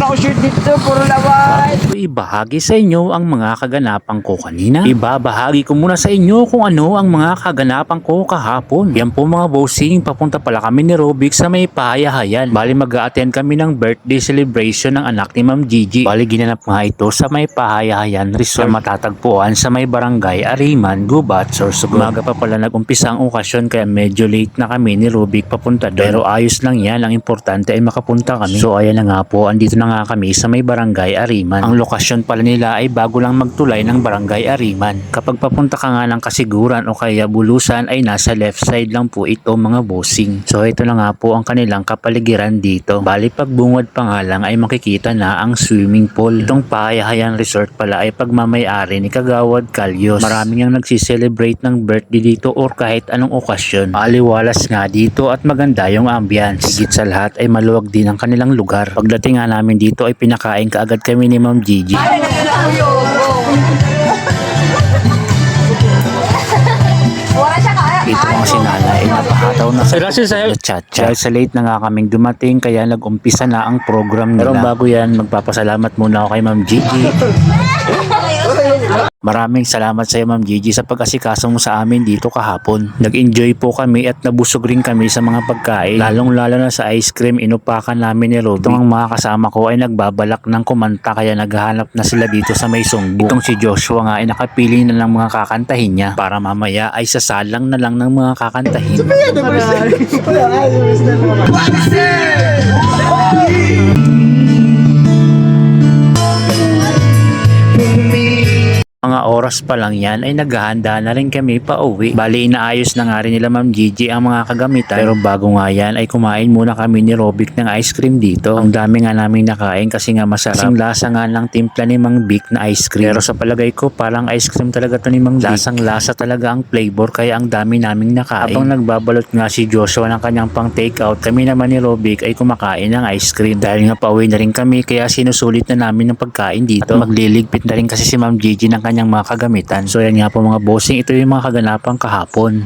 ako shirt dito, puro lawan. Ibahagi sa inyo ang mga kaganapan ko kanina. Ibabahagi ko muna sa inyo kung ano ang mga kaganapan ko kahapon. Yan po mga bossing, papunta pala kami ni Robic sa may Pahayahayan. Bali mag-a-attend kami ng birthday celebration ng anak ni Ma'am Gigi. Bali ginanap nga ito sa may Pahayahayan Resort na matatagpuan sa may barangay Ariman, Gubat, Sorsogon. Umaga pa pala nag-umpisa ang okasyon kaya medyo late na kami ni Robic papunta doon. Pero ayos lang yan, ang importante ay makapunta kami. So ayan na nga po, andito na nga kami sa may barangay Ariman. Ang lokasyon pala nila ay bago lang magtulay ng barangay Ariman. Kapag papunta ka nga ng Kasiguran o kaya Bulusan ay nasa left side lang po ito mga bossing. So ito na nga po ang kanilang kapaligiran dito. Bali pagbungad pa nga lang ay makikita na ang swimming pool. Itong Pahayahayan Resort pala ay pagmamayari ni Kagawad Calyos. Maraming ang nagsiselebrate ng birthday dito or kahit anong okasyon. Maaliwalas nga dito at maganda yung ambience. Higit sa lahat ay maluwag din ang kanilang lugar. Pagdating nga namin dito ay pinakain kaagad kami ni Ma'am Gigi. Ito ang sinanay ay napahataw na sa chat. Dahil sa late na nga kaming dumating kaya nag-umpisa na ang program nila. Pero bago yan, magpapasalamat muna ako kay Ma'am Gigi. Maraming salamat sa iyo Ma'am Gigi sa pag-asikaso mo sa amin dito kahapon. Nag-enjoy po kami at nabusog rin kami sa mga pagkain. Lalong-lalo na sa ice cream inupakan namin ni Robic. Itong mga kasama ko ay nagbabalak ng kumanta kaya naghahanap na sila dito sa may sungbo. Itong si Joshua nga ay nakapili na ng mga kakantahin niya para mamaya ay sasalang na lang ng mga kakantahin. Mga oras pa lang yan ay naghahanda na rin kami pa uwi. Bali inaayos na nga rin nila Ma'am Gigi ang mga kagamitan. Pero bago nga yan ay kumain muna kami ni Robic ng ice cream dito. Ang dami nga namin nakain kasi nga masarap. Kasing lasa nga ng timpla ni Mang Vic na ice cream. Pero sa palagay ko parang ice cream talaga to ni Mang Vic. Lasang lasa talaga ang flavor kaya ang dami naming nakain. Habang nagbabalot nga si Joshua ng kanyang pang take out, kami naman ni Robic ay kumakain ng ice cream. Dahil nga pauwi na rin kami kaya sinusulit na namin ng pagkain dito. At magliligpit na rin kasi si Ma'am Gigi ng kanyang mga kagamitan. So yan nga po mga bossing, ito yung mga kaganapang kahapon.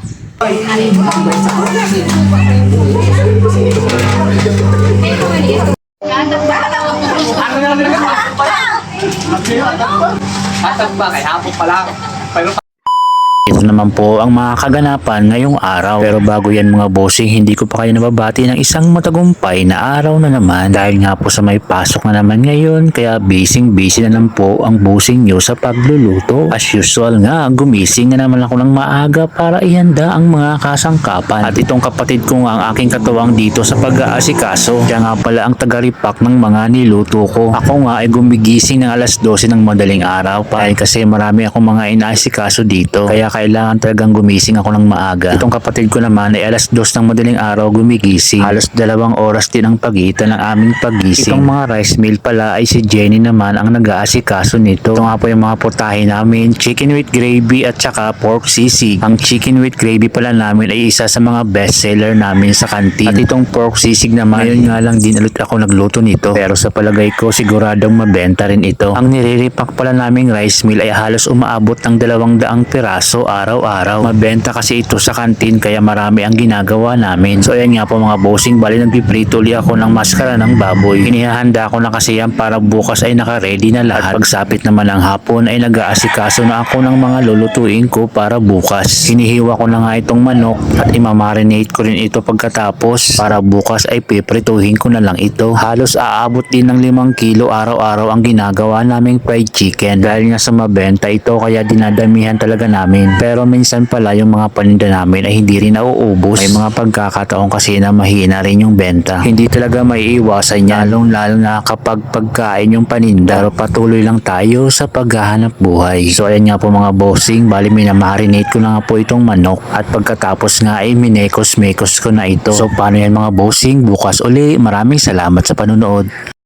Ito naman po ang mga kaganapan ngayong araw. Pero bago yan mga bossing, hindi ko pa kayo nababati ng isang matagumpay na araw na naman. Dahil nga po sa may pasok na naman ngayon, kaya busy na lang po ang bossing nyo sa pagluluto. As usual nga, gumising na naman ako ng maaga para ihanda ang mga kasangkapan. At itong kapatid ko nga ang aking katuwang dito sa pag-aasikaso. Siya nga pala ang tagaripak ng mga niluto ko. Ako nga ay gumigising ng alas 12 ng madaling araw kasi marami akong mga inaasikaso dito. Kaya kailangan talagang gumising ako ng maaga. Itong kapatid ko naman ay alas 2 ng madaling araw gumigising. Halos 2 oras din ang pagitan ng aming pagising. Itong mga rice meal pala ay si Jenny naman ang nag-aasikaso nito. Ito nga po yung mga putahe namin, chicken with gravy at saka pork sisig. Ang chicken with gravy pala namin ay isa sa mga best seller namin sa kantin. At itong pork sisig naman, ngayon nga lang din ulit ako nagluto nito. Pero sa palagay ko siguradong mabenta rin ito. Ang niriripak pala naming rice meal ay halos umaabot ng 200 piraso araw-araw. Mabenta kasi ito sa kantin kaya marami ang ginagawa namin. So ayan nga po mga bossing, bali nagpiprito ulit ako ng maskara ng baboy. Inihahanda ko na kasi yan para bukas ay naka-ready na lahat. Pagsapit naman ng hapon ay nag-aasikaso na ako ng mga lulutuin ko para bukas. Hinihiwa ko na nga itong manok at imamarinate ko rin ito pagkatapos para bukas ay piprituhin ko na lang ito. Halos aabot din ng 5 kilo araw-araw ang ginagawa naming fried chicken. Dahil nga sa mabenta ito kaya dinadamihan talaga namin. Pero minsan pala yung mga paninda namin ay hindi rin nauubos. May mga pagkakataon kasi na mahina rin yung benta. Hindi talaga maiiwasan yan, lalo na kapag pagkain yung paninda. Pero patuloy lang tayo sa paghahanap buhay. So ayan nga po mga bossing, bali minamarinate ko na nga po itong manok. At pagkatapos nga ay minekos-mekos ko na ito. So paano yan mga bossing? Bukas uli. Maraming salamat sa panunood.